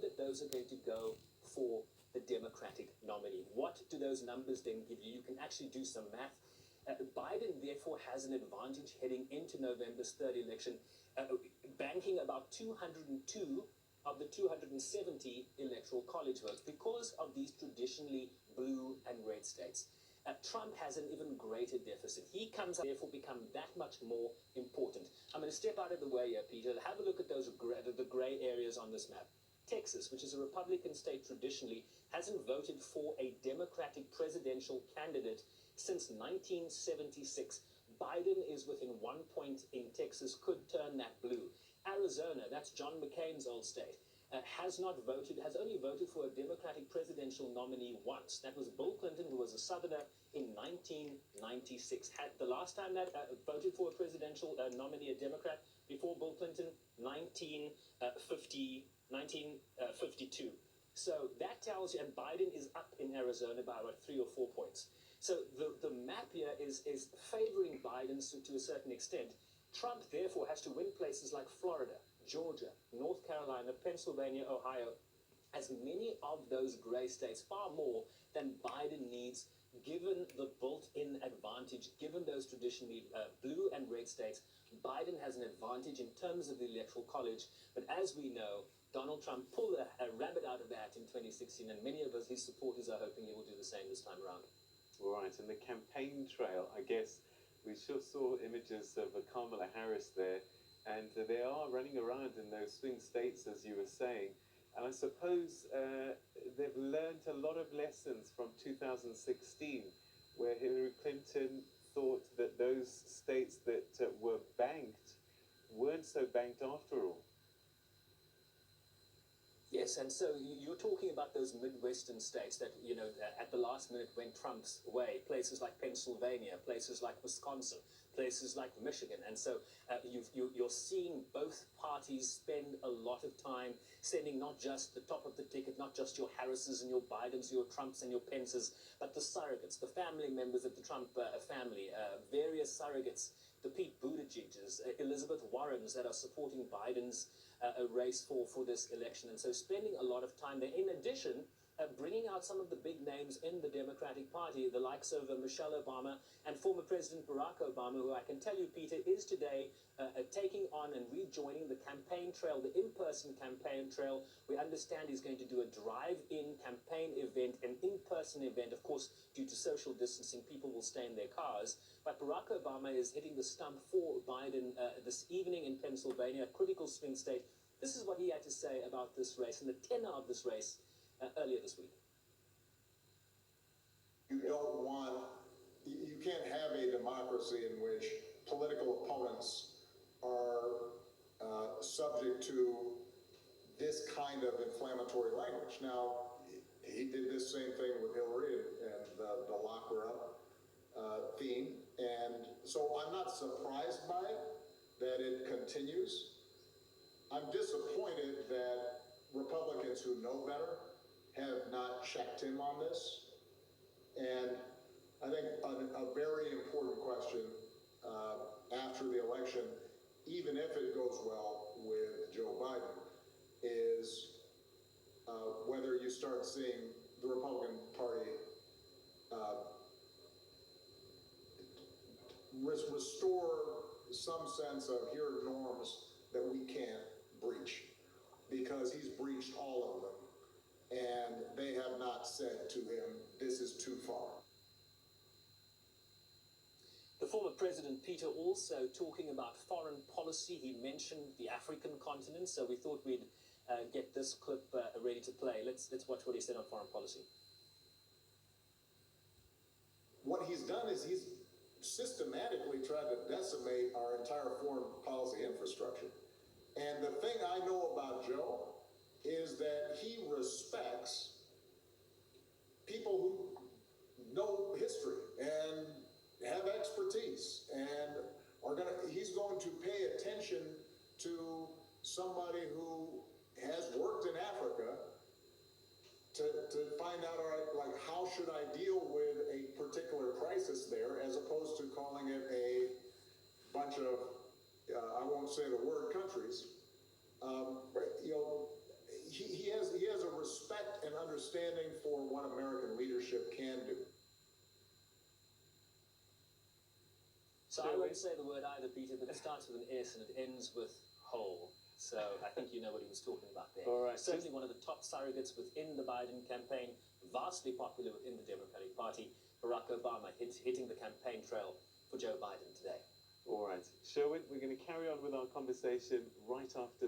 that those are going to go for the Democratic nominee. What do those numbers then give you? You can actually do some math. Biden, therefore, has an advantage heading into November's third election, banking about 202 of the 270 Electoral College votes because of these traditionally blue and red states. Trump has an even greater deficit. He therefore become that much more important. I'm going to step out of the way here, Peter. Have a look at the gray areas on this map. Texas, which is a Republican state traditionally, hasn't voted for a Democratic presidential candidate since 1976. Biden is within 1 point in Texas, could turn that blue. Arizona, that's John McCain's old state, has only voted for a Democratic presidential nominee once. That was Bill Clinton, who was a Southerner, in 1996. The last time that voted for a presidential nominee, a Democrat, before Bill Clinton, 1952. So that tells you, and Biden is up in Arizona by about 3 or 4 points. So the map here is favoring Biden to a certain extent. Trump, therefore, has to win places like Florida, Georgia, North Carolina, Pennsylvania, Ohio, as many of those gray states, far more than Biden needs, given the built-in advantage, given those traditionally blue and red states. Biden has an advantage in terms of the Electoral College, but as we know, Donald Trump pulled a rabbit out of the hat in 2016, and many of his supporters are hoping he will do the same this time around. Right, and the campaign trail, I guess we sure saw images of Kamala Harris there, and they are running around in those swing states, as you were saying. And I suppose they've learned a lot of lessons from 2016, where Hillary Clinton thought that those states that were banked weren't so banked after all. Yes, and so you're talking about those Midwestern states that, at the last minute went Trump's way, places like Pennsylvania, places like Wisconsin, places like Michigan. And so you're seeing both parties spend a lot of time sending not just the top of the ticket, not just your Harrises and your Bidens, your Trumps and your Pences, but the surrogates, the family members of the Trump family, various surrogates, the Pete Buttigieg's, Elizabeth Warren's that are supporting Biden's a race for this election. And so spending a lot of time there. In addition, bringing out some of the big names in the Democratic Party, the likes of Michelle Obama and former President Barack Obama, who I can tell you, Peter, is today taking on and rejoining the campaign trail, the in-person campaign trail. We understand he's going to do a drive-in campaign event, an in-person event. Of course, due to social distancing, people will stay in their cars. But Barack Obama is hitting the stump for Biden this evening in Pennsylvania, a critical swing state. This is what he had to say about this race and the tenor of this race earlier this week. You can't have a democracy in which political opponents are subject to this kind of inflammatory language. Now, he did this same thing with Hillary and the lock her up theme. And so I'm not surprised by it, that it continues. I'm disappointed that Republicans who know better have not checked him on this. And I think a very important question after the election, even if it goes well with Joe Biden, is whether you start seeing the Republican Party restore some sense of here are norms that we can't breach, because he's breached all of them, and they have not said to him, this is too far. The former president, Peter, also talking about foreign policy. He mentioned the African continent, so we thought we'd get this clip ready to play. Let's watch what he said on foreign policy. What he's done is he's systematically tried to decimate our entire foreign policy infrastructure. And the thing I know about Joe is that he respects people who know history and have expertise, and he's going to pay attention to somebody who has worked in Africa to find out, all right, like, how should I deal with a particular crisis there, as opposed to calling it a bunch of, I won't say the word countries. He standing for what American leadership can do. So I won't say the word either, Peter, but it starts with an S and it ends with whole. So I think you know what he was talking about there. All right. Certainly one of the top surrogates within the Biden campaign, vastly popular within the Democratic Party, Barack Obama hitting the campaign trail for Joe Biden today. All right. Sherwin, we're going to carry on with our conversation right after